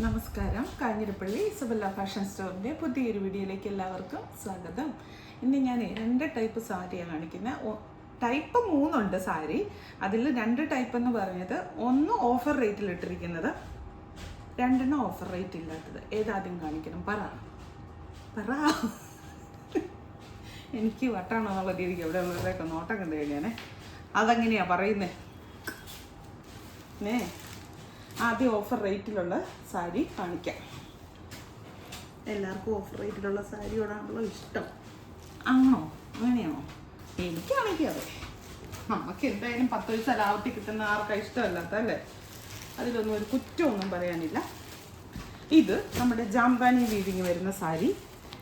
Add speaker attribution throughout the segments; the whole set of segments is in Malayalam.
Speaker 1: നമസ്കാരം. കാഞ്ഞിരപ്പള്ളി ഇസബെല്ല ഫാഷൻ സ്റ്റോറിൻ്റെ പുതിയൊരു വീഡിയോയിലേക്ക് എല്ലാവർക്കും സ്വാഗതം. ഇന്ന് ഞാൻ 2 ടൈപ്പ് സാരിയാണ് കാണിക്കുന്നത്. ടൈപ്പ് 3 ഉണ്ട് സാരി. അതിൽ 2 ടൈപ്പ് എന്ന് പറഞ്ഞത് ഒന്ന് ഓഫർ റേറ്റിൽ ഇട്ടിരിക്കുന്നത്, 2 ഓഫർ റേറ്റ് ഇല്ലാത്തത്. ഏതാദ്യം കാണിക്കണം? പറ. എനിക്ക് വട്ടാണോ എന്നുള്ള രീതിക്ക് എവിടെ ഉള്ളവരുടെയൊക്കെ നോട്ടം കണ്ടു കഴിഞ്ഞാൽ അതെങ്ങനെയാണ് പറയുന്നത്. ആദ്യം ഓഫർ റേറ്റിലുള്ള സാരി കാണിക്കാം. എല്ലാവർക്കും ഓഫർ റേറ്റിലുള്ള സാരിയോടാണല്ലോ ഇഷ്ടം. ആണോ? അങ്ങനെയാണോ? എനിക്കാണെങ്കിൽ അതെ. നമുക്ക് എന്തായാലും 10 പൈസ ലാഭത്തിൽ കിട്ടുന്ന ആർക്കാണ് ഇഷ്ടമല്ലാത്തല്ലേ? അതിലൊന്നും ഒരു കുറ്റമൊന്നും പറയാനില്ല. ഇത് നമ്മുടെ ജാംദാനി വീവിങ് വരുന്ന സാരി.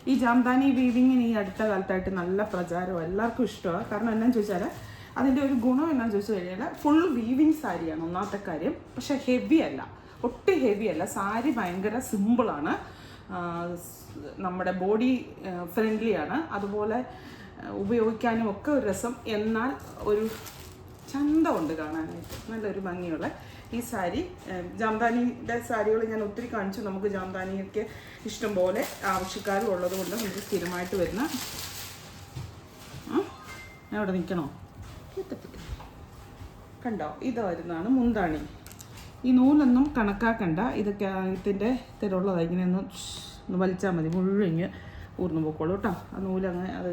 Speaker 1: ഈ ജാംദാനി വീവിങ്ങിന് ഈ അടുത്ത കാലത്തായിട്ട് നല്ല പ്രചാരം, എല്ലാവർക്കും ഇഷ്ടമാണ്. കാരണം എന്നാന്ന് ചോദിച്ചാൽ അതിൻ്റെ ഒരു ഗുണം എന്നാന്ന് ചോദിച്ചു കഴിഞ്ഞാൽ ഫുൾ വീവിങ് സാരിയാണ് ഒന്നാമത്തെ കാര്യം. പക്ഷേ ഹെവി അല്ല, ഒട്ടും ഹെവി അല്ല. സാരി ഭയങ്കര സിമ്പിളാണ്, നമ്മുടെ ബോഡി ഫ്രണ്ട്ലിയാണ്, അതുപോലെ ഉപയോഗിക്കാനും ഒക്കെ ഒരു രസം. എന്നാൽ ഒരു ചന്തമുണ്ട് കാണാനായിട്ട്, നല്ലൊരു ഭംഗിയുള്ള ഈ സാരി. ജാംദാനിയുടെ സാരികൾ ഞാൻ ഒത്തിരി കാണിച്ചു. നമുക്ക് ജാംദാനിയൊക്കെ ഇഷ്ടംപോലെ ആവശ്യക്കാരും ഉള്ളത് കൊണ്ട് നമുക്ക് സ്ഥിരമായിട്ട് വരുന്ന. ഞാൻ ഇവിടെ നിൽക്കണോ? കണ്ടോ? ഇത് വരുന്നതാണ് മുന്താണി. ഈ നൂലൊന്നും കണക്കാക്കണ്ട, ഇതൊക്കെ ഇതിൻ്റെ തരമുള്ളതാണ്. ഇങ്ങനെ ഒന്ന് വലിച്ചാൽ മതി, മുഴുവൻ ഊർന്നു പോക്കോളൂ കേട്ടോ. ആ നൂലങ്ങനെ അത്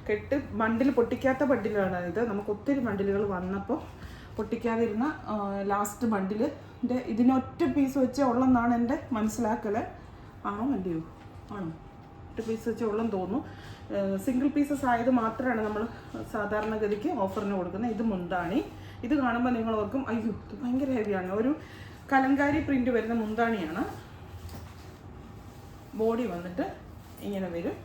Speaker 1: കെട്ട് ബണ്ടിൽ പൊട്ടിക്കാത്ത ബണ്ടിലാണ് ഇത്. നമുക്ക് ഒത്തിരി ബണ്ടിലുകൾ വന്നപ്പോൾ പൊട്ടിക്കാതിരുന്ന ലാസ്റ്റ് ബണ്ടിലിൻ്റെ ഇതിനൊറ്റ പീസ് വെച്ചേ ഉള്ളെന്നാണ് എൻ്റെ മനസ്സിലാക്കൽ. ആണോ? അല്ലയോ? ആണോ? ഒറ്റ പീസ് വെച്ചേ ഉള്ളെന്ന് തോന്നുന്നു. സിംഗിൾ പീസസ് ആയത് മാത്രമാണ് നമ്മൾ സാധാരണഗതിക്ക് ഓഫറിന് കൊടുക്കുന്നത്. ഇത് മുന്താണി. ഇത് കാണുമ്പോൾ നിങ്ങൾ ഓർക്കും അയ്യോ ഇത് ഭയങ്കര ഹെവിയാണ്. ഒരു കലങ്കാരി പ്രിൻ്റ് വരുന്ന മുന്താണിയാണ്. ബോഡി വന്നിട്ട് ഇങ്ങനെ വരും.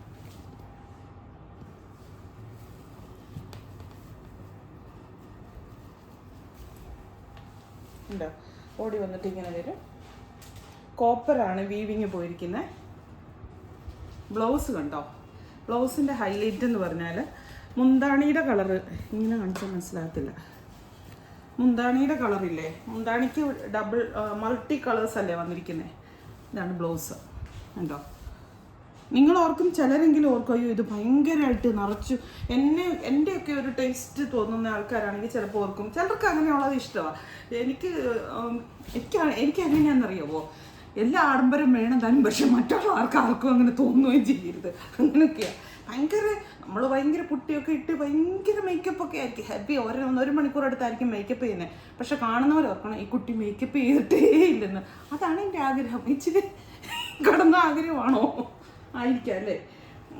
Speaker 1: ഉണ്ടോ? ബോഡി വന്നിട്ട് ഇങ്ങനെ വരും. കോപ്പറാണ് വീവിങ് പോയിരിക്കുന്നത്. ബ്ലൗസ് കണ്ടോ? ബ്ലൗസിൻ്റെ ഹൈലൈറ്റ് എന്ന് പറഞ്ഞാൽ മുന്താണിയുടെ കളറ് ഇങ്ങനെ കാണിച്ചാൽ മനസ്സിലാകത്തില്ല. മുന്താണിയുടെ കളറില്ലേ, മുന്താണിക്ക് ഡബിൾ മൾട്ടി കളേഴ്സ് അല്ലേ വന്നിരിക്കുന്നത്. ഇതാണ് ബ്ലൗസ്. കണ്ടോ? നിങ്ങൾ ഓർക്കും, ചിലരെങ്കിലും ഓർക്കും അയ്യോ ഇത് ഭയങ്കരമായിട്ട് നിറച്ചു. എൻ്റെയൊക്കെ ഒരു ടേസ്റ്റ് തോന്നുന്ന ആൾക്കാരാണെങ്കിൽ ചിലപ്പോൾ ഓർക്കും. ചിലർക്ക് അങ്ങനെയുള്ളത് ഇഷ്ടമാണ്. എനിക്ക് എങ്ങനെയാണെന്നറിയാമോ? എല്ലാ ആഡംബരം വേണം താനും, പക്ഷെ മറ്റുള്ള ആർക്കും അങ്ങനെ തോന്നുകയും ചെയ്യരുത്. അങ്ങനെയൊക്കെയാണ്. നമ്മൾ ഭയങ്കര പുട്ടിയൊക്കെ ഇട്ട് ഭയങ്കര മേക്കപ്പൊക്കെ ആയിരിക്കും. ഹാപ്പി 1 മണിക്കൂർ അടുത്തായിരിക്കും മേക്കപ്പ് ചെയ്യുന്നത്. പക്ഷെ കാണുന്നവർ ഓർക്കണം ഈ കുട്ടി മേക്കപ്പ് ചെയ്തിട്ടേ ഇല്ലെന്ന്. അതാണ് എൻ്റെ ആഗ്രഹം. ഇച്ചിരി കടന്ന ആഗ്രഹമാണോ? ആയിരിക്കാം അല്ലേ?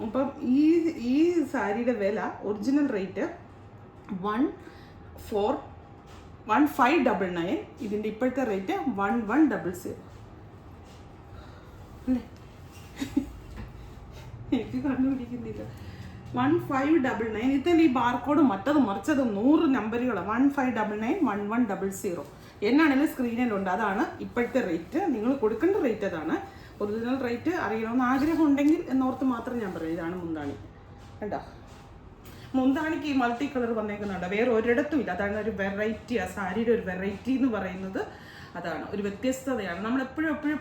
Speaker 1: അപ്പം ഈ സാരിയുടെ വില ഒറിജിനൽ റേറ്റ് 1599. ഇതിൻ്റെ ഇപ്പോഴത്തെ റേറ്റ് 1100 അല്ലേ? എനിക്ക് കണ്ടുപിടിക്കുന്നില്ല. 1599. ഇതിൽ ഈ ബാർകോഡ് മറ്റതും മറിച്ചതും 100 നമ്പറുകളാണ്. 1599 1100 എന്നാണെങ്കിലും സ്ക്രീനിലുണ്ട്. അതാണ് ഇപ്പോഴത്തെ റേറ്റ്. നിങ്ങൾ കൊടുക്കേണ്ട റേറ്റ് അതാണ്. ഒറിജിനൽ റേറ്റ് അറിയണമെന്ന് ആഗ്രഹം ഉണ്ടെങ്കിൽ എന്നോർത്ത് മാത്രം ഞാൻ പറയും. ഇതാണ് മുന്താണി. കണ്ടോ? മുന്താണിക്ക് ഈ മൾട്ടി കളർ വന്നേക്കുന്നുണ്ട്. വേറെ ഒരിടത്തും ഇല്ല. അതാണ് ഒരു വെറൈറ്റി. ആ സാരിയുടെ ഒരു വെറൈറ്റി എന്ന് പറയുന്നത് അതാണ്, ഒരു വ്യത്യസ്തതയാണ്. നമ്മളെപ്പോഴും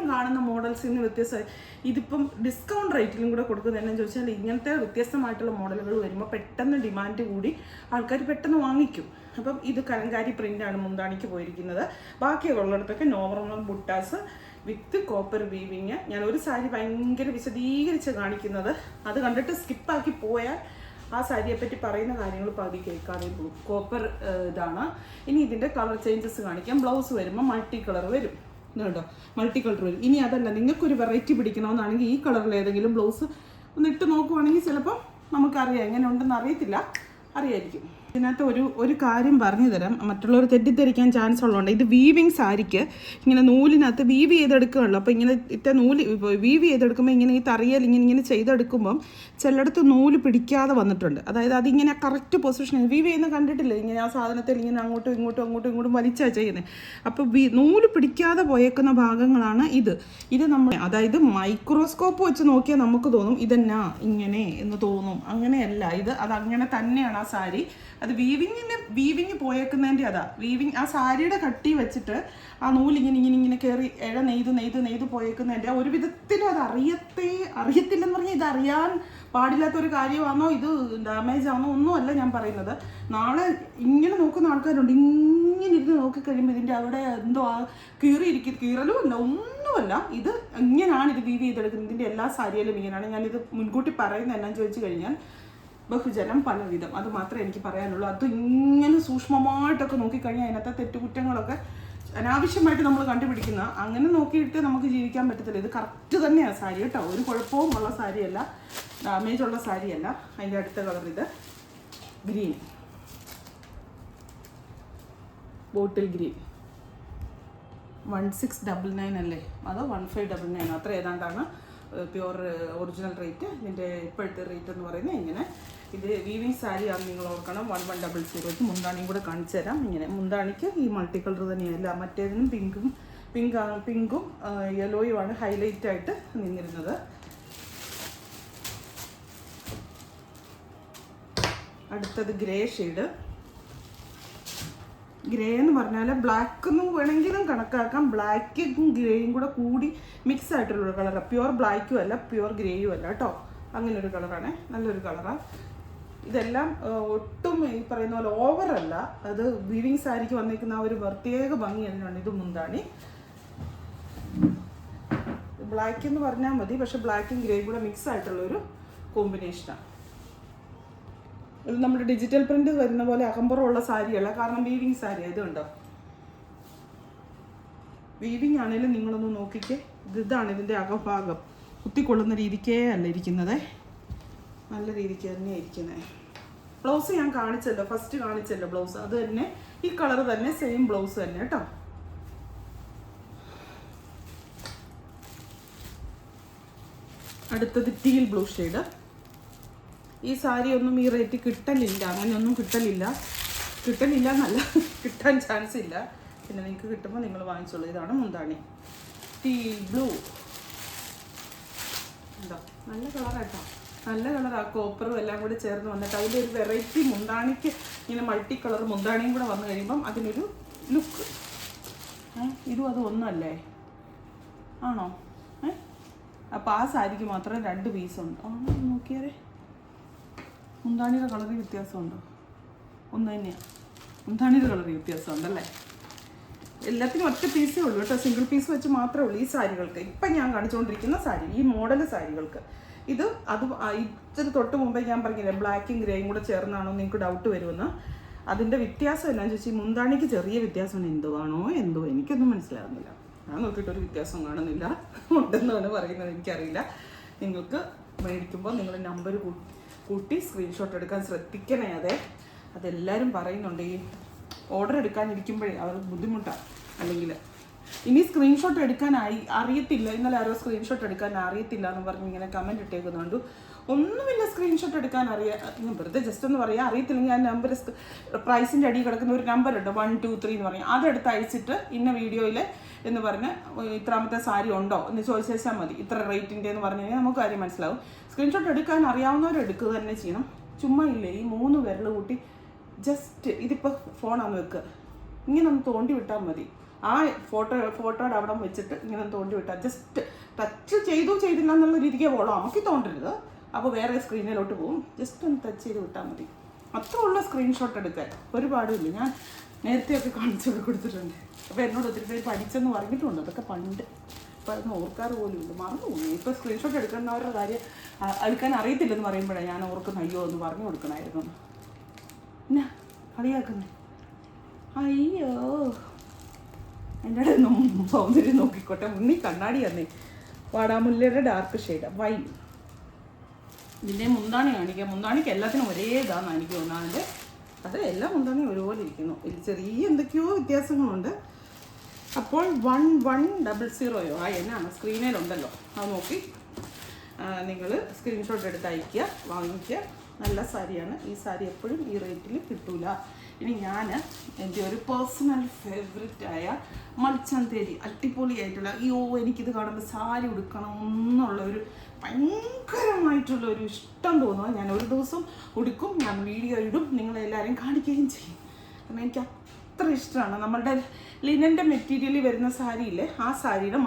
Speaker 1: കാണുന്ന മോഡൽസിൽ നിന്ന് വ്യത്യസ്തമായി ഇതിപ്പം ഡിസ്കൗണ്ട് റേറ്റിലും കൂടെ കൊടുക്കുന്നത് എന്നു ചോദിച്ചാൽ ഇങ്ങനത്തെ വ്യത്യസ്തമായിട്ടുള്ള മോഡലുകൾ വരുമ്പോൾ പെട്ടെന്ന് ഡിമാൻഡ് കൂടി ആൾക്കാർ പെട്ടെന്ന് വാങ്ങിക്കും. അപ്പം ഇത് കലങ്കാരി പ്രിൻ്റാണ് മുന്താണിക്ക് പോയിരിക്കുന്നത്. ബാക്കിയുള്ളിടത്തൊക്കെ normal buttas with copper weaving. ഞാൻ ഒരു സാരി ഭയങ്കര വിശദീകരിച്ച് കാണിക്കുന്നത്, അത് കണ്ടിട്ട് സ്കിപ്പാക്കി പോയാൽ ആ സാരിയെപ്പറ്റി പറയുന്ന കാര്യങ്ങൾ പകുതി കേൾക്കാതെ പോകും. കോപ്പർ ഇതാണ്. ഇനി ഇതിൻ്റെ കളർ ചേഞ്ചസ് കാണിക്കാം. ബ്ലൗസ് വരുമ്പോൾ മൾട്ടി കളർ വരും. കേട്ടോ? മൾട്ടി കളർ വരും. ഇനി അതല്ല, നിങ്ങൾക്കൊരു വെറൈറ്റി പിടിക്കണമെന്നാണെങ്കിൽ ഈ കളറിൽ ഏതെങ്കിലും ബ്ലൗസ് ഒന്ന് ഇട്ട് നോക്കുവാണെങ്കിൽ ചിലപ്പോൾ നമുക്കറിയാം. എങ്ങനെ ഉണ്ടെന്ന് അറിയത്തില്ല, അറിയായിരിക്കും. ഇതിനകത്ത് ഒരു കാര്യം പറഞ്ഞു തരാം, മറ്റുള്ളവർ തെറ്റിദ്ധരിക്കാൻ ചാൻസ് ഉള്ളതുകൊണ്ട്. ഇത് വീവിങ് സാരിക്ക് ഇങ്ങനെ നൂലിനകത്ത് വീവ് ചെയ്തെടുക്കുകയുള്ളൂ. അപ്പോൾ ഇങ്ങനെ നൂല് വീവ് ചെയ്തെടുക്കുമ്പോൾ ഇങ്ങനെ ഈ തറിയൽ ഇങ്ങനെ ചെയ്തെടുക്കുമ്പം ചിലയിടത്ത് നൂല് പിടിക്കാതെ വന്നിട്ടുണ്ട്. അതായത് അതിങ്ങനെ കറക്റ്റ് പൊസിഷൻ വീവ് ചെയ്യുന്ന കണ്ടിട്ടില്ലേ? ഇങ്ങനെ ആ സാധനത്തിൽ ഇങ്ങനെ അങ്ങോട്ടും ഇങ്ങോട്ടും വലിച്ചാണ് ചെയ്യുന്നത്. അപ്പോൾ നൂല് പിടിക്കാതെ പോയേക്കുന്ന ഭാഗങ്ങളാണ് ഇത് നമ്മൾ, അതായത് മൈക്രോസ്കോപ്പ് വെച്ച് നോക്കിയാൽ നമുക്ക് തോന്നും ഇതെന്നാ ഇങ്ങനെ എന്ന് തോന്നും. അങ്ങനെയല്ല, അതങ്ങനെ തന്നെയാണ് ആ സാരി. അത് വീവിങ് പോയേക്കുന്നതിൻ്റെ അതാ. വീവിങ് ആ സാരിയുടെ കട്ടി വെച്ചിട്ട് ആ നൂലിങ്ങനെ കയറി നെയ്ത് പോയേക്കുന്നതിൻ്റെ ഒരു വിധത്തിലും അത് അറിയത്തില്ലെന്ന് പറഞ്ഞാൽ ഇത് അറിയാൻ പാടില്ലാത്തൊരു കാര്യമാണോ, ഇത് ഡാമേജ് ആണോ ഒന്നുമല്ല ഞാൻ പറയുന്നത്. നാളെ ഇങ്ങനെ നോക്കുന്ന ആൾക്കാരുണ്ട്, ഇങ്ങനെ ഇരുന്ന് നോക്കിക്കഴിയുമ്പോൾ ഇതിൻ്റെ അവിടെ എന്തോ കീറലും ഇല്ല, ഒന്നുമല്ല. ഇത് ഇങ്ങനെയാണ് ഇത് വീവ് ചെയ്തെടുക്കുന്നത്. ഇതിൻ്റെ എല്ലാ സാരിയിലും ഇങ്ങനെയാണ്. ഞാനിത് മുൻകൂട്ടി പറയുന്നത് എന്നാന്ന് ചോദിച്ചു കഴിഞ്ഞാൽ ബഹുജനം പലവിധം, അത് മാത്രമേ എനിക്ക് പറയാനുള്ളൂ. അത് ഇങ്ങനെ സൂക്ഷ്മമായിട്ടൊക്കെ നോക്കിക്കഴിഞ്ഞാൽ അതിനകത്തെ തെറ്റുകുറ്റങ്ങളൊക്കെ അനാവശ്യമായിട്ട് നമ്മൾ കണ്ടുപിടിക്കുന്ന, അങ്ങനെ നോക്കിയിട്ട് നമുക്ക് ജീവിക്കാൻ പറ്റത്തില്ല. ഇത് കറക്റ്റ് തന്നെയാണ് സാരി കേട്ടോ, ഒരു കുഴപ്പവും ഉള്ള സാരിയല്ല, ഡാമേജ് ഉള്ള സാരിയല്ല. അതിൻ്റെ അടുത്ത കളർ ഇത് ഗ്രീൻ, ബോട്ടിൽ ഗ്രീൻ. 1699 അല്ലേ, അതോ 1599 അത്ര ഏതാണ്ടാണ് പ്യുവർ ഒറിജിനൽ റേറ്റ്. ഇതിൻ്റെ ഇപ്പോഴത്തെ റേറ്റ് എന്ന് പറയുന്നത് ഇങ്ങനെ. ഇത് വീവിങ് സാരി ആണ്, നിങ്ങൾ ഓർക്കണം. 1100 മുന്താണിയും കൂടെ കാണിച്ചു തരാം. ഇങ്ങനെ മുന്താണിക്ക് ഈ മൾട്ടി കളർ തന്നെയല്ല, മറ്റേതിനും പിങ്കും യെല്ലോയുമാണ് ഹൈലൈറ്റ് ആയിട്ട് നിന്നിരുന്നത്. അടുത്തത് ഗ്രേ ഷെയ്ഡ്. ഗ്രേ എന്ന് പറഞ്ഞാൽ ബ്ലാക്ക് എന്നും വേണമെങ്കിലും കണക്കാക്കാം. ബ്ലാക്കും ഗ്രേയും കൂടെ കൂടി മിക്സ് ആയിട്ടുള്ളൊരു കളറാണ്. പ്യുവർ ബ്ലാക്കും അല്ല, പ്യുവർ ഗ്രേയും അല്ല കേട്ടോ, അങ്ങനെ ഒരു കളറാണ്, നല്ലൊരു കളറാണ്. ഇതെല്ലാം ഒട്ടും ഈ പറയുന്ന പോലെ ഓവറല്ല. അത് വീവിങ് സാരിക്ക് വന്നിരിക്കുന്ന ആ ഒരു പ്രത്യേക ഭംഗി തന്നെയാണ്. ഇത് മുന്താണി ബ്ലാക്ക് എന്ന് പറഞ്ഞാൽ മതി, പക്ഷെ ബ്ലാക്കും ഗ്രേയും കൂടെ മിക്സ് ആയിട്ടുള്ളൊരു കോമ്പിനേഷനാണ്. ഇത് നമ്മുടെ ഡിജിറ്റൽ പ്രിന്റ് വരുന്ന പോലെ അകമ്പുറമുള്ള സാരിയല്ല, കാരണം വീവിങ് സാരി ഇതുണ്ടോ. വീവിങ് ആണെങ്കിലും നിങ്ങളൊന്ന് നോക്കിക്കേ, ഇതാണ് ഇതിൻ്റെ അകഭാഗം. കുത്തിക്കൊള്ളുന്ന രീതിക്കേ അല്ല ഇരിക്കുന്നത്, നല്ല രീതിക്ക് തന്നെയാണ് ഇരിക്കുന്നത്. ബ്ലൗസ് ഞാൻ കാണിച്ചല്ലോ, ഫസ്റ്റ് കാണിച്ചല്ലോ ബ്ലൗസ്, അത് തന്നെ ഈ കളർ തന്നെ, സെയിം ബ്ലൗസ് തന്നെ കേട്ടോ. അടുത്തത് ടീൽ ബ്ലൂ ഷെയ്ഡ്. ഈ സാരി ഒന്നും ഈ റേറ്റ് കിട്ടലില്ല, അങ്ങനെയൊന്നും കിട്ടലില്ല എന്നല്ല, കിട്ടാൻ ചാൻസ് ഇല്ല. പിന്നെ നിങ്ങൾക്ക് കിട്ടുമ്പോൾ നിങ്ങൾ വാങ്ങിച്ചോളൂ. ഇതാണ് മുന്താണി, ടീൽ ബ്ലൂ. ഉണ്ടോ, നല്ല കളറാട്ടോ, നല്ല കളറാണ്. കോപ്പറും എല്ലാം കൂടി ചേർന്ന് വന്നിട്ട് അതിൻ്റെ ഒരു വെറൈറ്റി മുന്താണിക്ക് ഇങ്ങനെ മൾട്ടി കളർ മുന്താണിയും കൂടെ വന്നു കഴിയുമ്പം അതിനൊരു ലുക്ക്. ഇതും അത് ഒന്നല്ലേ, ആണോ? അപ്പോൾ ആ സാരിക്ക് മാത്രം 2 പീസുണ്ട്. നോക്കിയാലേ മുന്താണിയുടെ കളറിൽ വ്യത്യാസമുണ്ടോ? ഒന്ന് തന്നെയാണ്, മുന്താണിയുടെ കളറിൽ വ്യത്യാസമുണ്ടല്ലേ. എല്ലാത്തിനും ഒറ്റ പീസേ ഉള്ളൂ കേട്ടോ, സിംഗിൾ പീസ് വെച്ച് മാത്രമേ ഉള്ളൂ ഈ സാരികൾക്ക്. ഇപ്പം ഞാൻ കാണിച്ചുകൊണ്ടിരിക്കുന്ന സാരി, ഈ മോഡൽ സാരികൾക്ക്. ഇത് ഇച്ചിരി തൊട്ട് മുമ്പേ ഞാൻ പറഞ്ഞില്ലേ ബ്ലാക്കും ഗ്രേയും കൂടെ ചേർന്നാണോ നിങ്ങൾക്ക് ഡൗട്ട് വരുമെന്ന്. അതിൻ്റെ വ്യത്യാസം എന്നാന്ന് ചോദിച്ചാൽ മുന്താണിക്ക് ചെറിയ വ്യത്യാസം എന്തുവാണോ എന്തോ എനിക്കൊന്നും മനസ്സിലാകുന്നില്ല. ഞാൻ നോക്കിയിട്ടൊരു വ്യത്യാസം കാണുന്നില്ല, ഉണ്ടെന്നാണ് പറയുന്നത്, എനിക്കറിയില്ല. നിങ്ങൾക്ക് മേടിക്കുമ്പോൾ നിങ്ങൾ നമ്പർ കൂട്ടി സ്ക്രീൻഷോട്ട് എടുക്കാൻ ശ്രദ്ധിക്കണേ. അതെല്ലാവരും പറയുന്നുണ്ട്, ഈ ഓർഡർ എടുക്കാനിരിക്കുമ്പോഴേ അത് ബുദ്ധിമുട്ടാണ്. അല്ലെങ്കിൽ ഇനി സ്ക്രീൻഷോട്ട് എടുക്കാൻ അറിയത്തില്ല, ഇന്നലെ ആരോ സ്ക്രീൻഷോട്ട് എടുക്കാൻ അറിയത്തില്ല എന്ന് പറഞ്ഞ് ഇങ്ങനെ കമൻറ്റ് ഇട്ടേക്കുന്നുണ്ട്. ഒന്നുമില്ല, സ്ക്രീൻഷോട്ട് എടുക്കാൻ ഞാൻ വെറുതെ ജസ്റ്റ് ഒന്ന് പറയാം. അറിയത്തില്ലെങ്കിൽ ആ നമ്പർ പ്രൈസിൻ്റെ അടിയിൽ കിടക്കുന്ന ഒരു നമ്പർ ഉണ്ട് 123 എന്ന് പറയും, അതെടുത്ത് അയച്ചിട്ട് ഇന്ന വീഡിയോയിൽ എന്ന് പറഞ്ഞ് ഇത്രാമത്തെ സാരി ഉണ്ടോ എന്ന് ചോദിച്ചാൽ മതി, ഇത്ര റേറ്റിൻ്റെ എന്ന് പറഞ്ഞു കഴിഞ്ഞാൽ നമുക്ക് കാര്യം മനസ്സിലാവും. സ്ക്രീൻഷോട്ട് എടുക്കാൻ അറിയാവുന്നവരെടുക്കുക തന്നെ ചെയ്യണം. ചുമ്മാ ഇല്ലേ ഈ 3 വിരൽ കൂട്ടി ജസ്റ്റ് ഇതിപ്പോൾ ഫോണാന്ന് വെക്കുക, ഇങ്ങനെ ഒന്ന് തോണ്ടി വിട്ടാൽ മതി. ആ ഫോട്ടോയുടെ അവിടെ വെച്ചിട്ട് ഇങ്ങനെ തോണ്ടി വിട്ടാൽ ജസ്റ്റ് ടച്ച് ചെയ്തില്ല എന്നുള്ള രീതിക്ക് പോകണം, നമുക്ക് തോണ്ടരുത്. അപ്പോൾ വേറെ സ്ക്രീനിലോട്ട് പോകും, ജസ്റ്റ് ഒന്ന് ടച്ച് ചെയ്ത് വിട്ടാൽ മതി. അത്ര ഉള്ള സ്ക്രീൻഷോട്ട് എടുക്കാൻ ഒരുപാടുമില്ല. ഞാൻ നേരത്തെയൊക്കെ കാണിച്ചൊക്കെ കൊടുത്തിട്ടുണ്ട്. അപ്പോൾ എന്നോട് ഒത്തിരി പേര് പഠിച്ചെന്ന് പറഞ്ഞിട്ടുണ്ട്, അതൊക്കെ പണ്ട്. അപ്പോൾ അതൊന്നും ഓർക്കാറ് പോലും ഇല്ല, മറന്നു പോകുന്നു. ഇപ്പോൾ സ്ക്രീൻഷോട്ട് എടുക്കുന്നവരുടെ കാര്യം എടുക്കാൻ അറിയത്തില്ലെന്ന് പറയുമ്പോഴേ ഞാൻ ഓർക്കുന്ന അയ്യോ എന്ന് പറഞ്ഞു കൊടുക്കണമായിരുന്നു. എന്നാ കളിയാക്കുന്നു, അയ്യോ എൻ്റെ ഇടയിൽ സൗന്ദര്യം നോക്കിക്കോട്ടെ. മുന്നിൽ കണ്ണാടി തന്നെ, വാടാമുല്ലയുടെ ഡാർക്ക് ഷെയ്ഡ് വൈൻ. ഇതിൻ്റെ മുന്താണി കാണിക്കാം. മുന്താണിക്ക് എല്ലാത്തിനും ഒരേ ഇതാണെന്ന് എനിക്ക് തോന്നാറുണ്ട്. അത് എല്ലാ മുന്താണിയും ഒരുപോലെ ഇരിക്കുന്നു, ഇതിൽ ചെറിയ എന്തൊക്കെയോ വ്യത്യാസങ്ങളുണ്ട്. അപ്പോൾ 1100 എന്നാണ് സ്ക്രീനിലുണ്ടല്ലോ, അത് നോക്കി നിങ്ങൾ സ്ക്രീൻഷോട്ട് എടുത്ത് അയയ്ക്കുക, വാങ്ങിക്കുക. നല്ല സാരിയാണ്. ഈ സാരി എപ്പോഴും ഈ റേറ്റിൽ കിട്ടൂല. ഇനി ഞാൻ എൻ്റെ ഒരു പേഴ്സണൽ ഫേവറേറ്റായ മൽച്ചന്തേരി അടിപൊളിയായിട്ടുള്ള എനിക്കിത് കാണുമ്പോൾ സാരി ഉടുക്കണം എന്നുള്ളൊരു ഭയങ്കരമായിട്ടുള്ള ഒരു ഇഷ്ടം തോന്നുക. ഞാൻ ഒരു ദിവസം ഉടുക്കും, ഞാൻ വീഡിയോ ഇടും, നിങ്ങളെല്ലാവരും കാണിക്കുകയും ചെയ്യും. കാരണം എനിക്ക് അത്ര ഇഷ്ടമാണ്. നമ്മളുടെ ലിനൻ്റെ മെറ്റീരിയൽ വരുന്ന സാരിയില്ലേ, ആ സാരിയുടെ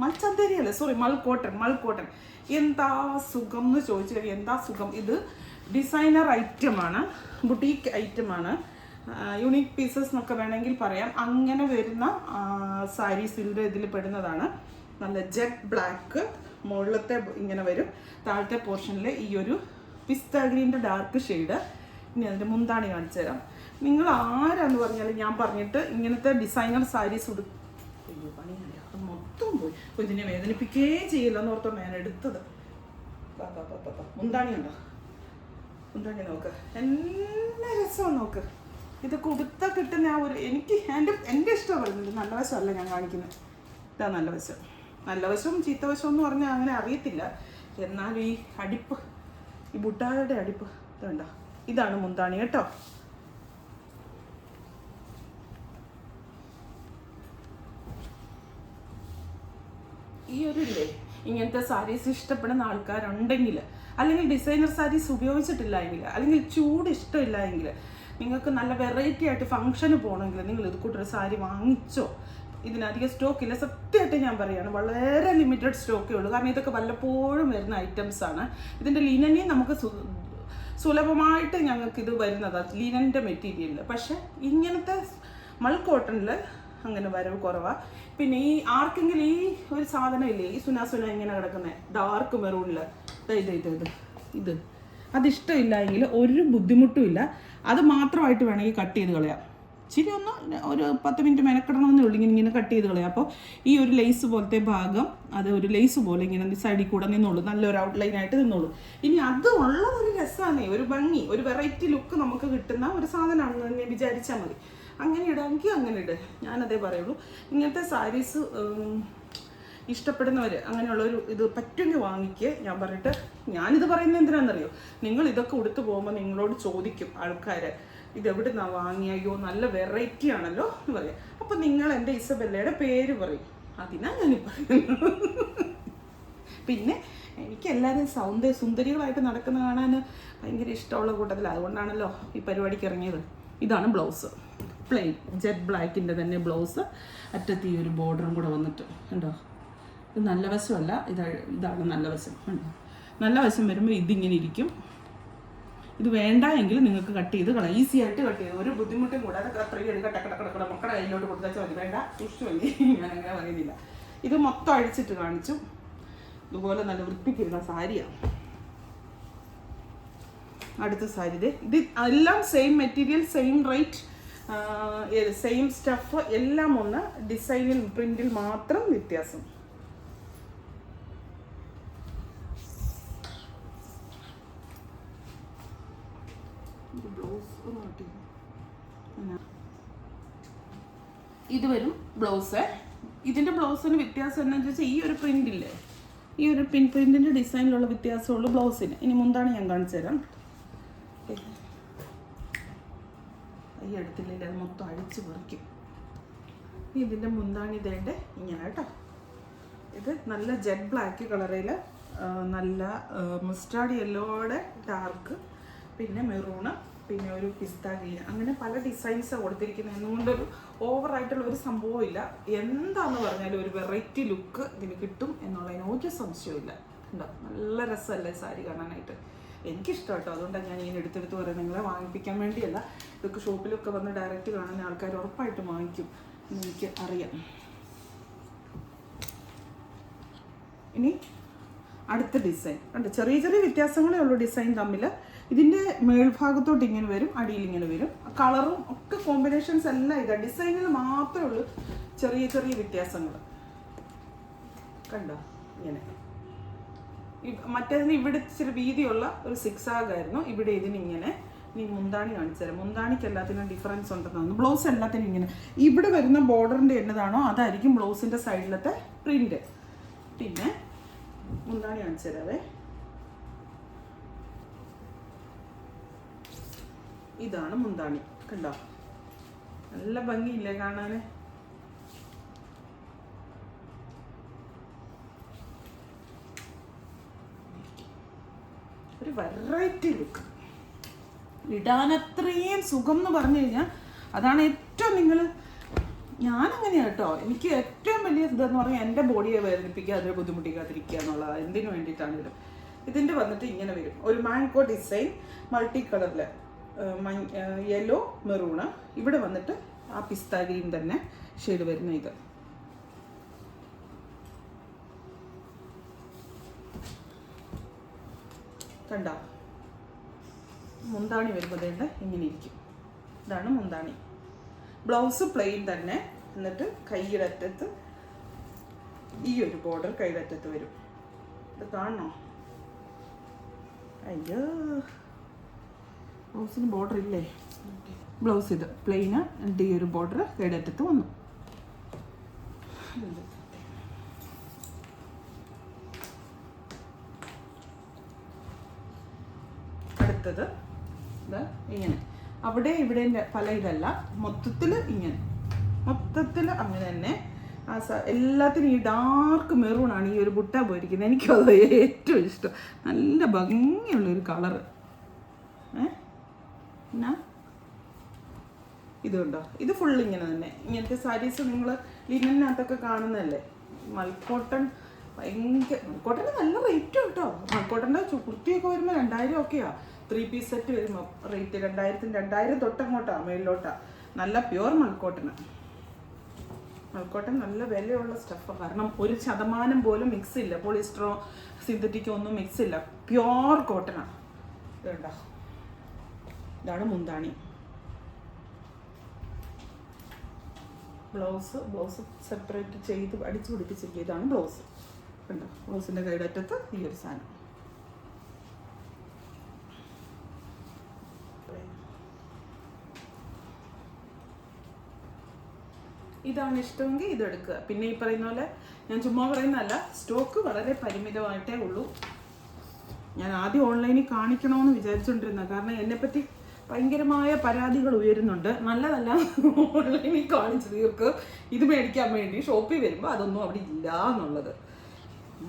Speaker 1: മൽച്ചന്തേരി അല്ലേ, സോറി, മൽക്കോട്ടൺ. എന്താ സുഖം എന്ന് ചോദിച്ചു കഴിഞ്ഞാൽ എന്താ സുഖം. ഇത് ഡിസൈനർ ഐറ്റമാണ്, ബുട്ടീക്ക് ഐറ്റമാണ്, യുണീക്ക് പീസസ് എന്നൊക്കെ വേണമെങ്കിൽ പറയാം. അങ്ങനെ വരുന്ന സാരീസിൻ്റെ ഇതിൽ പെടുന്നതാണ്. നല്ല ജെറ്റ് ബ്ലാക്ക് മുകളിലത്തെ ഇങ്ങനെ വരും, താഴത്തെ പോർഷനിൽ ഈ ഒരു പിസ്ത ഗ്രീൻ്റെ ഡാർക്ക് ഷെയ്ഡ്. ഇനി അതിൻ്റെ മുന്താണി കാണിച്ചു തരാം. നിങ്ങൾ ആരാന്ന് പറഞ്ഞാൽ ഞാൻ പറഞ്ഞിട്ട് ഇങ്ങനത്തെ ഡിസൈനർ സാരീസ് പണിയല്ല, അത് മൊത്തം പോയി. ഇതിനെ വേദനിപ്പിക്കേ ചെയ്യില്ല എന്ന് ഓർത്തോണ്ട് ഞാൻ എടുത്തത്. മുന്താണി ഉണ്ടോ? മുന്താണി നോക്ക്, എല്ലാ രസമാണ് നോക്ക്. ഇത് കൊടുത്താൽ കിട്ടുന്ന ആ ഒരു എനിക്ക് എൻ്റെ ഇഷ്ടം പറയുന്നത്. നല്ല വശമല്ല ഞാൻ കാണിക്കുന്നത്, ഇതാ നല്ല വശം. നല്ല വശവും ചീത്ത വശം എന്ന് പറഞ്ഞാൽ അങ്ങനെ അറിയത്തില്ല. എന്നാൽ ഈ അടിപ്പ്, ഈ ബുട്ടായുടെ അടിപ്പ് ഇതുണ്ടോ, ഇതാണ് മുന്താണി കേട്ടോ. ഈ ഒരു ഇല്ലേ, ഇങ്ങനത്തെ സാരീസ് ഇഷ്ടപ്പെടുന്ന ആൾക്കാരുണ്ടെങ്കിൽ, അല്ലെങ്കിൽ ഡിസൈനർ സാരീസ് ഉപയോഗിച്ചിട്ടില്ല എങ്കിൽ, അല്ലെങ്കിൽ ചൂട് ഇഷ്ടമില്ല എങ്കിൽ, നിങ്ങൾക്ക് നല്ല വെറൈറ്റി ആയിട്ട് ഫംഗ്ഷന് പോകണമെങ്കിൽ നിങ്ങൾ ഇത് കൂട്ടൊരു സാരി വാങ്ങിച്ചോ. ഇതിനധികം സ്റ്റോക്കില്ല, സത്യമായിട്ട് ഞാൻ പറയുകയാണ്, വളരെ ലിമിറ്റഡ് സ്റ്റോക്കേ ഉള്ളൂ. കാരണം ഇതൊക്കെ വല്ലപ്പോഴും വരുന്ന ഐറ്റംസാണ്. ഇതിൻ്റെ ലിനനെ നമുക്ക് സുലഭമായിട്ട് ഞങ്ങൾക്കിത് വരുന്നതാണ്, ലിനൻ്റെ മെറ്റീരിയലിൽ. പക്ഷേ ഇങ്ങനത്തെ മൽക്കോട്ടണിൽ അങ്ങനെ വരവ് കുറവാണ്. പിന്നെ ഈ ആർക്കെങ്കിലും ഈ ഒരു സാധനം ഇല്ലേ, ഈ സുന ഇങ്ങനെ കിടക്കുന്നത് ഡാർക്ക് മെറൂണിൽ, ഇത് അതിഷ്ടമില്ല എങ്കിൽ ഒരു ബുദ്ധിമുട്ടും ഇല്ല. അത് മാത്രമായിട്ട് വേണമെങ്കിൽ കട്ട് ചെയ്ത് കളയാം. ഇച്ചിരി ഒന്ന് ഒരു 10 മിനിറ്റ് മെനക്കെടണമെന്നേ ഉള്ളൂ, ഇങ്ങനെ കട്ട് ചെയ്ത് കളയാം. അപ്പോൾ ഈ ഒരു ലേസ് പോലത്തെ ഭാഗം അത് ഒരു ലേസ് പോലെ ഇങ്ങനെ സൈഡിൽ കൂടെ നിന്നോളൂ, നല്ലൊരു ഔട്ട്ലൈനായിട്ട് നിന്നോളൂ. ഇനി അത് ഉള്ളതൊരു രസമാണ്, ഒരു ഭംഗി, ഒരു വെറൈറ്റി ലുക്ക് നമുക്ക് കിട്ടുന്ന ഒരു സാധനമാണെന്ന് തന്നെ വിചാരിച്ചാൽ മതി. അങ്ങനെ ഇടാമെങ്കിൽ അങ്ങനെ ഇട്, ഞാനതേ പറയുള്ളൂ. ഇങ്ങനത്തെ സാരീസ് ഇഷ്ടപ്പെടുന്നവർ അങ്ങനെയുള്ളൊരു ഇത് പറ്റുമെങ്കിൽ വാങ്ങിക്കുക. ഞാൻ പറഞ്ഞിട്ട് ഞാനിത് പറയുന്നത് എന്തിനാണെന്നറിയോ, നിങ്ങൾ ഇതൊക്കെ ഉടുത്ത് പോകുമ്പോൾ നിങ്ങളോട് ചോദിക്കും ആൾക്കാർ, ഇതെവിടെ നിന്നാണ് വാങ്ങിയോ, നല്ല വെറൈറ്റി ആണല്ലോ എന്ന് പറയാം. അപ്പം നിങ്ങൾ എൻ്റെ ഇസബെല്ലയുടെ പേര് പറയും, അതിനാണ് ഞാൻ പറയുന്നത്. പിന്നെ എനിക്ക് എല്ലാവരും സുന്ദരികളായിട്ട് നടക്കുന്ന കാണാൻ ഭയങ്കര ഇഷ്ടമുള്ള കൂട്ടത്തിൽ, അതുകൊണ്ടാണല്ലോ ഈ പരിപാടിക്ക് ഇറങ്ങിയത്. ഇതാണ് ബ്ലൗസ്, പ്ലെയിൻ ജെറ്റ് ബ്ലാക്കിൻ്റെ തന്നെ ബ്ലൗസ്, അറ്റത്ത് ഈ ഒരു ബോർഡറും കൂടെ വന്നിട്ട് ഉണ്ടോ. ഇത് നല്ല വശമല്ല, ഇതാണ് നല്ല വശം. ഉണ്ടോ, നല്ല വശം വരുമ്പോൾ ഇതിങ്ങനെ ഇരിക്കും. ഇത് വേണ്ട എങ്കിൽ നിങ്ങൾക്ക് കട്ട് ചെയ്ത് കളയാം, ഈസി ആയിട്ട് കട്ട് ചെയ്ത്, ഒരു ബുദ്ധിമുട്ടും കൂടാതെ അത്രയും എടുക്കുക, ടക്കടക്കടക്കട മക്കളുടെ കയ്യിലോട്ട് കൊടുത്താൽ മതി. വേണ്ട സൂക്ഷിച്ചു മതി, ഞാനങ്ങനെ പറയുന്നില്ല. ഇത് മൊത്തം അഴിച്ചിട്ട് കാണിച്ചു. ഇതുപോലെ നല്ല വൃത്തിക്കിരുന്ന സാരിയാണ്. അടുത്ത സാരി ഇത് എല്ലാം same material, same rate, same stuff, എല്ലാം ഒന്ന്, ഡിസൈനിൽ പ്രിന്റിൽ മാത്രം വ്യത്യാസം. ഇത് വരും ബ്ലൗസ്. ഇതിൻ്റെ ബ്ലൗസിന് വ്യത്യാസം എന്താണെന്ന് വെച്ചാൽ ഈ ഒരു പ്രിന്റില്ലേ, ഈ ഒരു പ്രിന്റിൻ്റെ ഡിസൈനിലുള്ള വ്യത്യാസമുള്ളൂ ബ്ലൗസിന്. ഇനി മുന്താണ് ഞാൻ കാണിച്ചു തരാം. ഈ എടുത്തില്ലേ, അത് മൊത്തം അഴിച്ച് പറിക്കും. ഇതിൻ്റെ മുന്താണി ഇതേണ്ട ഇങ്ങനെ കേട്ടോ. ഇത് നല്ല ജെറ്റ് ബ്ലാക്ക് കളറിൽ, നല്ല മസ്റ്റാർഡ് യെല്ലോയുടെ ഡാർക്ക്, പിന്നെ മെറൂണ്, പിന്നെ ഒരു പിസ്ത ഗ്രീൻ, അങ്ങനെ പല ഡിസൈൻസാണ് കൊടുത്തിരിക്കുന്നത്. എന്നുകൊണ്ടൊരു ഓവറായിട്ടുള്ള ഒരു സംഭവം ഇല്ല. എന്താന്ന് പറഞ്ഞാലും ഒരു വെറൈറ്റി ലുക്ക് ഇതിന് കിട്ടും എന്നുള്ളതിന് ഒരു സംശയമില്ല. ഉണ്ടോ, നല്ല രസമല്ലേ സാരി കാണാനായിട്ട്. എനിക്കിഷ്ടം കേട്ടോ, അതുകൊണ്ടാണ് ഞാൻ ഇങ്ങനെ എടുത്തെടുത്ത് പറയുന്നത്. നിങ്ങളെ വാങ്ങിപ്പിക്കാൻ വേണ്ടിയല്ല, ഇതൊക്കെ ഷോപ്പിലൊക്കെ വന്ന് ഡയറക്റ്റ് കാണുന്ന ആൾക്കാർ ഉറപ്പായിട്ടും വാങ്ങിക്കും എന്ന് എനിക്ക് അറിയാം. ഇനി അടുത്ത ഡിസൈൻ ഉണ്ട്, ചെറിയ ചെറിയ വ്യത്യാസങ്ങളേ ഉള്ളൂ ഡിസൈൻ തമ്മിൽ. ഇതിൻ്റെ മേൽഭാഗത്തോട്ട് ഇങ്ങനെ വരും, അടിയിൽ ഇങ്ങനെ വരും. കളറും ഒക്കെ കോമ്പിനേഷൻസ് എല്ലാം ഇതാണ്, ഡിസൈനിൽ മാത്രമേ ഉള്ളൂ ചെറിയ ചെറിയ വ്യത്യാസങ്ങൾ. കണ്ടോ ഇങ്ങനെ. മറ്റേതിന് ഇവിടെ ഇച്ചിരി വീതിയുള്ള ഒരു സിക്സാഗായിരുന്നു, ഇവിടെ ഇതിനിങ്ങനെ. ഇനി മുന്താണി കാണിച്ചു തരാം. മുന്താണിക്ക് എല്ലാത്തിനും ഡിഫറൻസ് ഉണ്ടെന്ന് തോന്നുന്നു. ബ്ലൗസ് എല്ലാത്തിനും ഇങ്ങനെ ഇവിടെ വരുന്ന ബോർഡറിൻ്റെ എന്നതാണോ അതായിരിക്കും ബ്ലൗസിൻ്റെ സൈഡിലത്തെ പ്രിന്റ്. പിന്നെ മുന്താണി കാണിച്ചു തരാവേ. ഇതാണ് മുന്താണി, കണ്ടോ, നല്ല ഭംഗിയില്ലേ കാണാൻ. ഒരു വെറൈറ്റി ലുക്ക്, ഇടാനത്രയും സുഖം എന്ന് പറഞ്ഞു കഴിഞ്ഞാൽ അതാണ് ഏറ്റവും ഞാനങ്ങനെയാണ് കേട്ടോ. എനിക്ക് ഏറ്റവും വലിയ ഇതെന്ന് പറഞ്ഞാൽ എൻ്റെ ബോഡിയെ വേദനിപ്പിക്കുക, അതിനെ ബുദ്ധിമുട്ടിക്കാതിരിക്കുക എന്നുള്ളതാണ്. എന്തിനു വേണ്ടിയിട്ടാണെങ്കിലും. ഇതിൻ്റെ വന്നിട്ട് ഇങ്ങനെ വരും, ഒരു മാംഗോ ഡിസൈൻ മൾട്ടി കളറിൽ, യെല്ലോ മെറൂണ്, ഇവിടെ വന്നിട്ട് ആ പിസ്ത ഗ്രീൻ തന്നെ ഷെയ്ഡ് വരുന്ന ഇത്. കണ്ട മുന്താണി വരുമ്പോഴേണ്ട ഇങ്ങനെ ഇരിക്കും. ഇതാണ് മുന്താണി. ബ്ലൗസ് പ്ലെയിൻ തന്നെ, എന്നിട്ട് കൈയുടെ അറ്റത്ത് ഈ ഒരു ബോർഡർ കൈയുടെ അറ്റത്ത് വരും. ഇത് കാണണോ? അയ്യോ, ബ്ലൗസിന് ബോർഡർ ഇല്ലേ? ബ്ലൗസ് ഇത് പ്ലെയിന്, എന്നിട്ട് ഈ ഒരു ബോർഡർ കൈയുടെ അറ്റത്ത് വന്നു. അടുത്തത് ഇങ്ങനെ, അവിടെ ഇവിടെ പല ഇതല്ല, മൊത്തത്തിൽ ഇങ്ങനെ, മൊത്തത്തിൽ അങ്ങനെ തന്നെ. എല്ലാത്തിനും ഈ ഡാർക്ക് മെറൂണാണ് ഈ ഒരു ബുട്ട പോയിരിക്കുന്നത്. എനിക്കത് ഏറ്റവും ഇഷ്ടം. നല്ല ഭംഗിയുള്ളൊരു കളറ്. എന്നാ ഇതുണ്ടോ, ഇത് ഫുൾ ഇങ്ങനെ തന്നെ. ഇങ്ങനത്തെ സാരീസ് നിങ്ങൾ ലിനനകത്തൊക്കെ കാണുന്നതല്ലേ. മൽക്കോട്ടൺ മൽക്കോട്ടന് നല്ല റേറ്റും കേട്ടോ. മൽക്കോട്ടൻ്റെ കുർത്തിയൊക്കെ വരുമ്പോൾ 2000 ഒക്കെയാണ്. 3 പീസ് സെറ്റ് വരുമ്പോൾ റേറ്റ് 2000 തൊട്ടങ്ങോട്ടാണ്, മേളിലോട്ടാണ്. നല്ല പ്യുവർ മൽക്കോട്ടന്. മൽക്കോട്ടൻ നല്ല വിലയുള്ള സ്റ്റഫാണ്. കാരണം 1% പോലും മിക്സ് ഇല്ല, പോളിസ്റ്ററോ സിന്തറ്റിക്കോ ഒന്നും മിക്സ് ഇല്ല, പ്യുവർ കോട്ടനാണ്. ഇതുണ്ടോ, ഇതാണ് മുന്താണി. ബ്ലൗസ് സെപ്പറേറ്റ് ചെയ്ത് അടിച്ചു പിടിപ്പിച്ചിരിക്കുക. ഇതാണ് ബ്ലൗസ്. കണ്ടോ, ബ്ലൗസിൻ്റെ കൈയുടെ അറ്റത്ത് ഈ ഒരു സാധനം. ഇതാണ് ഇഷ്ടമെങ്കിൽ ഇതെടുക്കുക. പിന്നെ ഈ പറയുന്ന പോലെ ഞാൻ ചുമ്മാ പറയുന്നതല്ല, സ്റ്റോക്ക് വളരെ പരിമിതമായിട്ടേ ഉള്ളൂ. ഞാൻ ആദ്യം ഓൺലൈനിൽ കാണിക്കണമെന്ന് വിചാരിച്ചുകൊണ്ടിരുന്നത്, കാരണം എന്നെപ്പറ്റി ഭയങ്കരമായ പരാതികൾ ഉയരുന്നുണ്ട്. നല്ലതല്ല ഓൺലൈനിൽ കാണിച്ചു തീർക്ക്, ഇത് മേടിക്കാൻ വേണ്ടി ഷോപ്പിൽ വരുമ്പോൾ അതൊന്നും അവിടെ ഇല്ല എന്നുള്ളത്.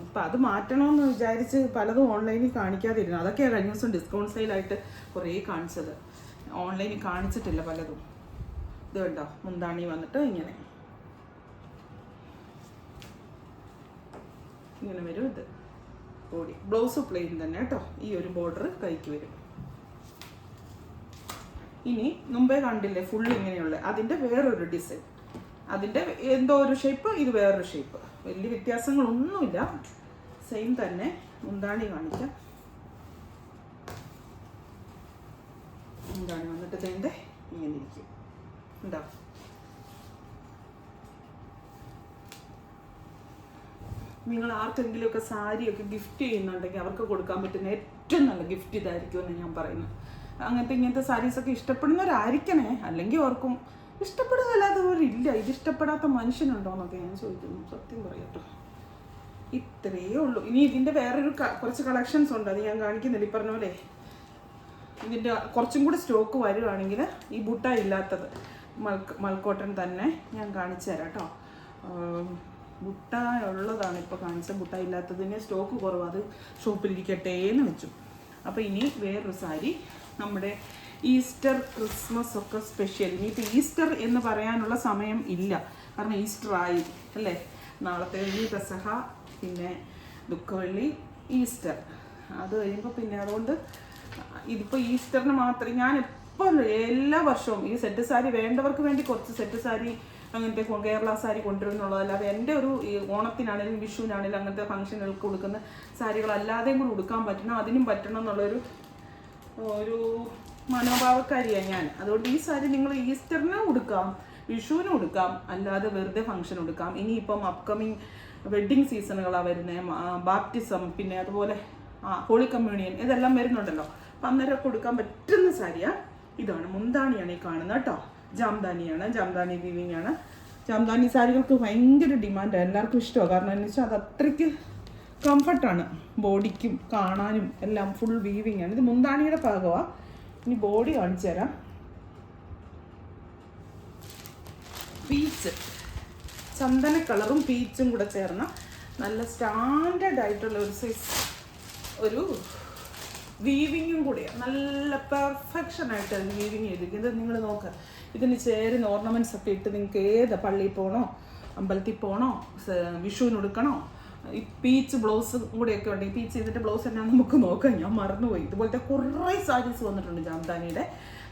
Speaker 1: അപ്പം അത് മാറ്റണമെന്ന് വിചാരിച്ച് പലതും ഓൺലൈനിൽ കാണിക്കാതിരുന്നു. അതൊക്കെയാണ് കഴിഞ്ഞ ദിവസം ഡിസ്കൗണ്ട് സെയിലായിട്ട് കുറേ കാണിച്ചത്. ഓൺലൈനിൽ കാണിച്ചിട്ടില്ല പലതും. ഇത് കണ്ടോ, മുന്താണി വന്നിട്ട് ഇങ്ങനെ വരും. ഇത് ബോഡി, ബ്ലൗസ് പ്ലെയിൻ തന്നെ കേട്ടോ. ഈ ഒരു ബോർഡർ കൈക്ക് വരും. ഇനി മുമ്പേ കണ്ടില്ലേ ഫുൾ ഇങ്ങനെയുള്ള, അതിൻ്റെ വേറൊരു ഡിസൈൻ, അതിൻ്റെ എന്തോ ഒരു ഷേപ്പ്, ഇത് വേറൊരു ഷേപ്പ്. വലിയ വ്യത്യാസങ്ങളൊന്നുമില്ല, സെയിം തന്നെ. മുന്താണി കാണിക്കാം. മുന്താണി വന്നിട്ട് ഇതിൻ്റെ ഇങ്ങനെ ഇരിക്കും. ഉണ്ടോ, നിങ്ങൾ ആർക്കെങ്കിലുമൊക്കെ സാരിയൊക്കെ ഗിഫ്റ്റ് ചെയ്യുന്നുണ്ടെങ്കിൽ അവർക്ക് കൊടുക്കാൻ പറ്റുന്ന ഏറ്റവും നല്ല ഗിഫ്റ്റ് ഇതായിരിക്കുമെന്ന് ഞാൻ പറയുന്നു. ഇങ്ങനത്തെ സാരീസൊക്കെ ഇഷ്ടപ്പെടുന്നവരായിരിക്കണേ, അല്ലെങ്കിൽ ഓർക്കും ഇഷ്ടപ്പെടുകയല്ലാത്തവരില്ല. ഇത് ഇഷ്ടപ്പെടാത്ത മനുഷ്യനുണ്ടോ എന്നൊക്കെ ഞാൻ ചോദിക്കുന്നു. സത്യം പറയട്ടോ, ഇത്രയേ ഉള്ളൂ. ഇനി ഇതിൻ്റെ വേറൊരു കുറച്ച് കളക്ഷൻസ് ഉണ്ട്, അത് ഞാൻ കാണിക്കുന്നില്ല. ഈ പറഞ്ഞ പോലെ ഇതിൻ്റെ കുറച്ചും കൂടി സ്റ്റോക്ക് വരുവാണെങ്കിൽ ഈ ബുട്ട ഇല്ലാത്തത് മൽക്കോട്ടൺ തന്നെ ഞാൻ കാണിച്ചു തരാം കേട്ടോ. ബുട്ട ഉള്ളതാണ് ഇപ്പോൾ കാണിച്ചത്, ബുട്ട ഇല്ലാത്തതിന് സ്റ്റോക്ക് കുറവ്, അത് ഷോപ്പിലിരിക്കട്ടെ എന്ന് വെച്ചു. അപ്പോൾ ഇനി വേറൊരു സാരി, നമ്മുടെ ഈസ്റ്റർ ക്രിസ്മസ് ഒക്കെ സ്പെഷ്യൽ. ഇനിയിപ്പോൾ ഈസ്റ്റർ എന്ന് പറയാനുള്ള സമയം ഇല്ല, കാരണം ഈസ്റ്റർ ആയി അല്ലേ. നാളത്തെ കഴിഞ്ഞ് പെസഹ, പിന്നെ ദുഃഖവെള്ളി, ഈസ്റ്റർ, അത് കഴിയുമ്പോൾ പിന്നെ അതുകൊണ്ട് ഇതിപ്പോൾ ഈസ്റ്ററിന് മാത്രം ഞാൻ ഇപ്പോൾ എല്ലാ വർഷവും ഈ സെറ്റ് സാരി വേണ്ടവർക്ക് വേണ്ടി കുറച്ച് സെറ്റ് സാരി അങ്ങനത്തെ കേരള സാരി കൊണ്ടുവരുന്നുള്ളതല്ലാതെ എൻ്റെ ഒരു ഓണത്തിനാണെങ്കിലും വിഷുവിനാണെങ്കിലും അങ്ങനത്തെ ഫംഗ്ഷനുകൾക്ക് കൊടുക്കുന്ന സാരികളല്ലാതെയും കൂടി ഉടുക്കാൻ പറ്റണം, അതിനും പറ്റണം എന്നുള്ളൊരു മനോഭാവക്കാരിയാണ് ഞാൻ. അതുകൊണ്ട് ഈ സാരി നിങ്ങൾ ഈസ്റ്ററിന് ഉടുക്കാം, വിഷുവിന് ഉടുക്കാം, അല്ലാതെ വെറുതെ ഫംഗ്ഷൻ ഉടുക്കാം. ഇനിയിപ്പം അപ്കമിങ് വെഡ്ഡിങ് സീസണുകളാണ് വരുന്നത്, ബാപ്റ്റിസം, പിന്നെ അതുപോലെ ഹോളി കമ്മ്യൂണിയൻ, ഇതെല്ലാം വരുന്നുണ്ടല്ലോ. അപ്പം അന്നേരം കൊടുക്കാൻ പറ്റുന്ന സാരിയാണ്. ഇതാണ് മുന്താണിയാണ് ഈ കാണുന്നത് കേട്ടോ. ജാംദാനിയാണ്, ജാംദാനി വീവിങ് ആണ്. ജാംദാനി സാരികൾക്ക് ഭയങ്കര ഡിമാൻഡാണ്, എല്ലാവർക്കും ഇഷ്ടമാണ്. കാരണം എന്ന് വെച്ചാൽ അത് അത്രയ്ക്ക് കംഫർട്ടാണ്, ബോഡിക്കും കാണാനും എല്ലാം ഫുൾ വീവിങ് ആണ്. ഇത് മുന്താണിയുടെ ഭാഗമാണ്. ഇനി ബോഡി കാണിച്ചു തരാം. പീച്ച്, ചന്ദന കളറും പീച്ചും കൂടെ ചേർന്ന നല്ല സ്റ്റാൻഡേർഡ് ആയിട്ടുള്ള ഒരു സൈസ് ഒരു വീവിങ്ങും കൂടിയാണ്. നല്ല പെർഫെക്ഷൻ ആയിട്ട് അതിന് വീവിങ് ചെയ്തിരിക്കുന്നത്. ഇത് നിങ്ങൾ നോക്കുക, ഇതിന് ചേരുന്ന ഓർണമെൻറ്റ്സ് ഒക്കെ ഇട്ട് നിങ്ങൾക്ക് ഏത് പള്ളിയിൽ പോകണോ, അമ്പലത്തിൽ പോകണോ, വിഷുവിന് എടുക്കണോ, ഈ പീച്ച് ബ്ലൗസ് കൂടെയൊക്കെ ഉണ്ടെങ്കിൽ പീച്ച് ചെയ്തിട്ട് ബ്ലൗസ് എന്നാ നമുക്ക് നോക്കാം. ഞാൻ മറന്നുപോയി. ഇതുപോലത്തെ കുറേ സാരീസ് വന്നിട്ടുണ്ട് ജാംദാനിയുടെ.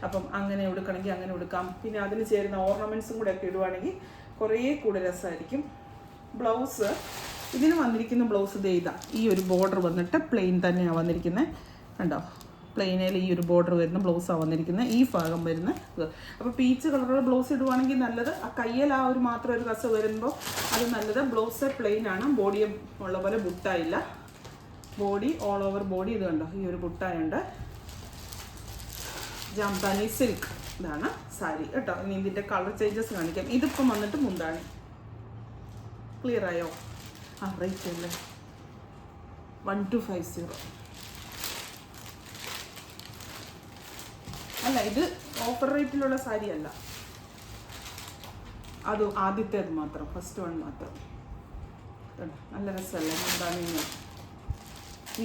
Speaker 1: അപ്പം അങ്ങനെ എടുക്കണമെങ്കിൽ അങ്ങനെ എടുക്കാം. പിന്നെ അതിന് ചേരുന്ന ഓർണമെൻറ്റ്സും കൂടെയൊക്കെ ഇടുവാണെങ്കിൽ കുറേ കൂടെ രസമായിരിക്കും. ബ്ലൗസ് ഇതിന് വന്നിരിക്കുന്ന ബ്ലൗസ് ദേ ഇതാ, ഈ ഒരു ബോർഡർ വന്നിട്ട് പ്ലെയിൻ തന്നെയാണ് വന്നിരിക്കുന്നത്. കണ്ടോ, പ്ലെയിനിൽ ഈ ഒരു ബോർഡർ വരുന്ന ബ്ലൗസാണ് വന്നിരിക്കുന്നത്, ഈ ഭാഗം വരുന്ന ഇത്. അപ്പോൾ പീച്ച് കളറുള്ള ബ്ലൗസ് ഇടുവാണെങ്കിൽ നല്ലത്. ആ കയ്യിൽ ആ ഒരു മാത്രം ഒരു കസ വരുമ്പോൾ അത് നല്ലത്. ബ്ലൗസ് പ്ലെയിൻ ആണ്, ബോഡിയെ ഉള്ള പോലെ ബുട്ടായില്ല. ബോഡി ഓൾ ഓവർ ബോഡി ഇത് കണ്ടോ, ഈ ഒരു ബുട്ടായുണ്ട്. ജാംദാനി സിൽക്ക് ഇതാണ് സാരി കേട്ടോ. ഇനി ഇതിൻ്റെ കളർ ചേഞ്ചസ് കാണിക്കാം. ഇതിപ്പം വന്നിട്ട് മുന്താണി. ക്ലിയർ ആയോ? ആ റേറ്റ് അല്ലേ 1250. അല്ല, ഇത് ഓഫർ റേറ്റിലുള്ള സാരി അല്ല, അത് ആദ്യത്തേത് മാത്രം, ഫസ്റ്റ് വൺ മാത്രം. നല്ല രസമല്ലേ മുന്താണി.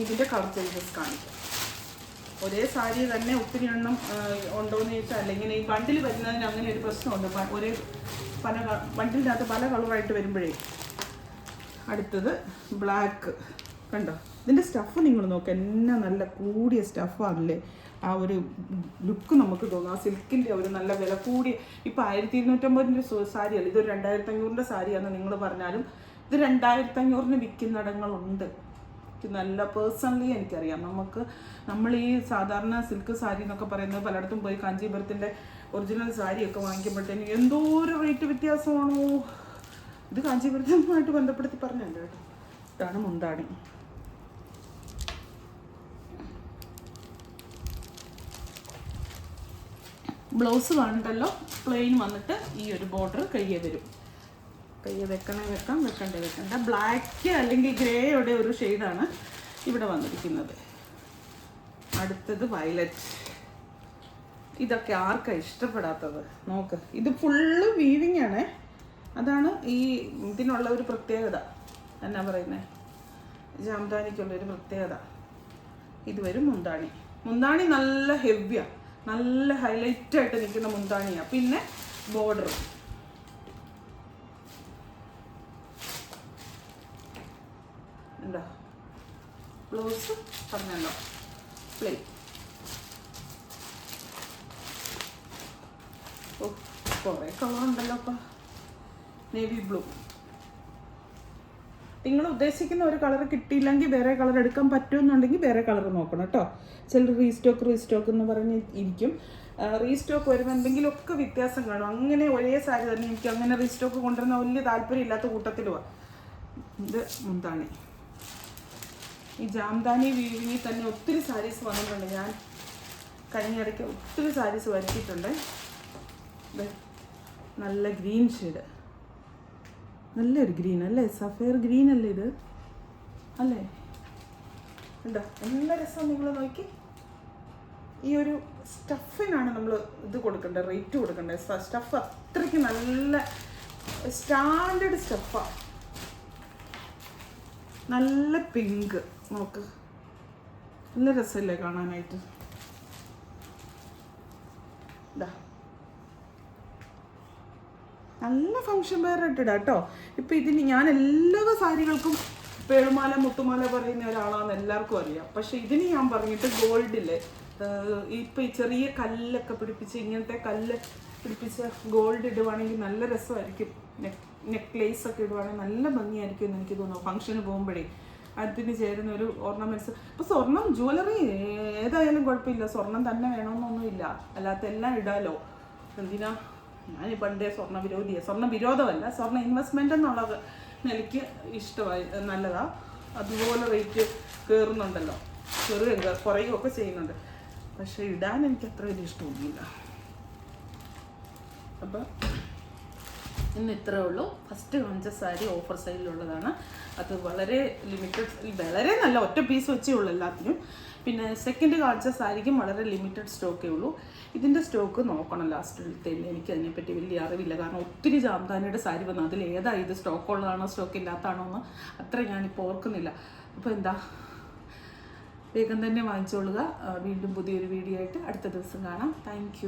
Speaker 1: ഇതിൻ്റെ കളർ ചേഞ്ചസ് കാണിക്കാം. ഒരേ സാരി തന്നെ ഒത്തിരി എണ്ണം ഉണ്ടോയെന്ന് ചോദിച്ചാൽ, അല്ലെങ്കിൽ ഈ ബണ്ടിൽ വരുന്നതിന് അങ്ങനെ ഒരു പ്രശ്നമുണ്ട്. ഒരേ ബണ്ടിലിനകത്ത് പല കളറായിട്ട് വരുമ്പോഴേ. അടുത്തത് ബ്ലാക്ക്. കണ്ടോ, ഇതിൻ്റെ സ്റ്റഫ് നിങ്ങൾ നോക്കുക, എന്നാ നല്ല കൂടിയ സ്റ്റഫാണല്ലേ. ആ ഒരു ലുക്ക് നമുക്ക് തോന്നും. ആ സിൽക്കിൻ്റെ ഒരു നല്ല വില കൂടിയ, ഇപ്പോൾ 1250 സാരിയല്ല, ഇതൊരു 2500 സാരിയാണെന്ന് നിങ്ങൾ പറഞ്ഞാലും ഇത് 2500 വിൽക്കുന്നിടങ്ങളുണ്ട്. നല്ല പേഴ്സണലി എനിക്കറിയാം. നമ്മൾ ഈ സാധാരണ സിൽക്ക് സാരി എന്നൊക്കെ പറയുന്നത് പലയിടത്തും പോയി കാഞ്ചീപുരത്തിൻ്റെ ഒറിജിനൽ സാരിയൊക്കെ വാങ്ങിക്കുമ്പോഴത്തേന് എന്തോ ഒരു റേറ്റ് വ്യത്യാസമാണോ. ഇത് കാഞ്ചീപുരത്തുമായിട്ട് ബന്ധപ്പെടുത്തി പറഞ്ഞല്ലോ കേട്ടോ. ഇതാണ് മുന്താണി. ബ്ലൗസ് കണ്ടല്ലോ, പ്ലെയിൻ വന്നിട്ട് ഈ ഒരു ബോർഡർ കയ്യെ വരും. കയ്യെ വെക്കണേ വെക്കാം, വെക്കണ്ടേ വെക്കണ്ട. ബ്ലാക്ക് അല്ലെങ്കിൽ ഗ്രേയുടെ ഒരു ഷെയ്ഡാണ് ഇവിടെ വന്നിരിക്കുന്നത്. അടുത്തത് വയലറ്റ്. ഇതൊക്കെ ആർക്കാണ് ഇഷ്ടപ്പെടാത്തത്? നോക്ക്, ഇത് ഫുള്ള് വീവിങ് ആണ്. അതാണ് ഈ ഇതിനുള്ള ഒരു പ്രത്യേകത. എന്നാ പറയുന്നത്, ജാംദാനിക്കുള്ളൊരു പ്രത്യേകത. ഇത് വരും മുന്താണി. മുന്താണി നല്ല ഹെവിയാണ്, നല്ല ഹൈലൈറ്റായിട്ട് നിൽക്കുന്ന മുന്താണിയാണ്. പിന്നെ ബോർഡർ എന്താ, ബ്ലൗസ് പറഞ്ഞല്ലോ പ്ലെയിൻ. ഓ, കുറേ കളറുണ്ടല്ലോ അപ്പം. Navy blue. നിങ്ങൾ ഉദ്ദേശിക്കുന്ന ഒരു കളർ കിട്ടിയില്ലെങ്കിൽ വേറെ കളർ എടുക്കാൻ പറ്റുമെന്നുണ്ടെങ്കിൽ വേറെ കളർ നോക്കണം കേട്ടോ. ചിലർ റീസ്റ്റോക്ക് എന്ന് പറഞ്ഞ് ഇരിക്കും. റീസ്റ്റോക്ക് വരുമ്പോൾ എന്തെങ്കിലുമൊക്കെ വ്യത്യാസം കാണും. അങ്ങനെ ഒരേ സാരി തന്നെ എനിക്ക് അങ്ങനെ റീസ്റ്റോക്ക് കൊണ്ടുവരുന്ന വലിയ താല്പര്യമില്ലാത്ത കൂട്ടത്തിലുമാണ്. ഇത് മുന്താണി. ഈ ജാംദാനി വീവിങ്ങിൽ തന്നെ ഒത്തിരി സാരീസ് വന്നിട്ടുണ്ട്. ഞാൻ കഴിഞ്ഞിടയ്ക്ക് ഒത്തിരി സാരീസ് വരുത്തിയിട്ടുണ്ട്. നല്ല ഗ്രീൻ ഷെയ്ഡ്, നല്ലൊരു ഗ്രീൻ അല്ലേ, സഫയർ ഗ്രീൻ അല്ലേ ഇത്, അല്ലേ? ഉണ്ടോ നല്ല രസം. നിങ്ങൾ നോക്കി, ഈ ഒരു സ്റ്റഫിനാണ് നമ്മൾ ഇത് കൊടുക്കേണ്ടത്, റേറ്റ് കൊടുക്കേണ്ടത്. സ്റ്റഫ് അത്രയ്ക്ക് നല്ല സ്റ്റാൻഡേർഡ് സ്റ്റഫാണ്. നല്ല പിങ്ക്, നോക്ക് നല്ല രസമല്ലേ കാണാനായിട്ട്. ഇതാ നല്ല ഫങ്ഷൻ വെയർ ഇട്ടിടാ കേട്ടോ. ഇപ്പം ഇതിന് ഞാൻ എല്ലാ സാരികൾക്കും പേളുമാല മുത്തുമാല പറയുന്ന ഒരാളാണെന്ന് എല്ലാവർക്കും അറിയാം. പക്ഷെ ഇതിന് ഞാൻ പറഞ്ഞിട്ട് ഗോൾഡില് ഇപ്പം ഈ ചെറിയ കല്ലൊക്കെ പിടിപ്പിച്ച്, ഇങ്ങനത്തെ കല്ല് പിടിപ്പിച്ച് ഗോൾഡ് ഇടുവാണെങ്കിൽ നല്ല രസമായിരിക്കും. നെക്ലേസ് ഒക്കെ ഇടുവാണെങ്കിൽ നല്ല ഭംഗിയായിരിക്കും എന്ന് എനിക്ക് തോന്നുന്നു. ഫംഗ്ഷന് പോകുമ്പോഴേ അതിന് ചേരുന്ന ഒരു ഓർണമെന്റ്സ്. ഇപ്പം സ്വർണം ജ്വല്ലറി ഏതായാലും കുഴപ്പമില്ല, സ്വർണം തന്നെ വേണമെന്നൊന്നുമില്ല, അല്ലാത്ത എല്ലാം ഇടാലോ. എന്തിനാ, ഞാൻ പണ്ടേ സ്വർണ്ണ വിരോധിയാണ്. സ്വർണ്ണ വിരോധമല്ല, സ്വർണ്ണ ഇൻവെസ്റ്റ്മെൻ്റ് എന്നുള്ളത് എനിക്ക് ഇഷ്ടമായി, നല്ലതാണ്. അതുപോലെ റേറ്റ് കയറുന്നുണ്ടല്ലോ, കുറയുകയൊക്കെ ചെയ്യുന്നുണ്ട്. പക്ഷെ ഇടാൻ എനിക്ക് അത്ര വലിയ ഇഷ്ടമൊന്നുമില്ല. അപ്പം ഇന്ന് ഇത്രേ ഉള്ളൂ. ഫസ്റ്റ് കാണിച്ച സാരി ഓഫർ സൈഡിലുള്ളതാണ്. അത് വളരെ ലിമിറ്റഡ്, വളരെ നല്ല ഒറ്റ പീസ് വെച്ചേ ഉള്ളൂ എല്ലാത്തിനും. പിന്നെ സെക്കൻഡ് കാണിച്ച സാരിക്കും വളരെ ലിമിറ്റഡ് സ്റ്റോക്കേ ഉള്ളൂ. ഇതിൻ്റെ സ്റ്റോക്ക് നോക്കണം ലാസ്റ്റിലത്തേൽ. എനിക്ക് അതിനെപ്പറ്റി വലിയ അറിവില്ല, കാരണം ഒത്തിരി ജാംദാനിയുടെ സാരി വന്നു. അതിൽ ഏതാ ഇത് സ്റ്റോക്ക് ഉള്ളതാണോ സ്റ്റോക്ക് ഇല്ലാത്തതാണോ എന്ന് അത്ര ഞാനിപ്പോൾ ഓർക്കുന്നില്ല. അപ്പോൾ എന്താ, വേഗം തന്നെ വാങ്ങിച്ചോളുക. വീണ്ടും പുതിയൊരു വീഡിയോ ആയിട്ട് അടുത്ത ദിവസം കാണാം. താങ്ക്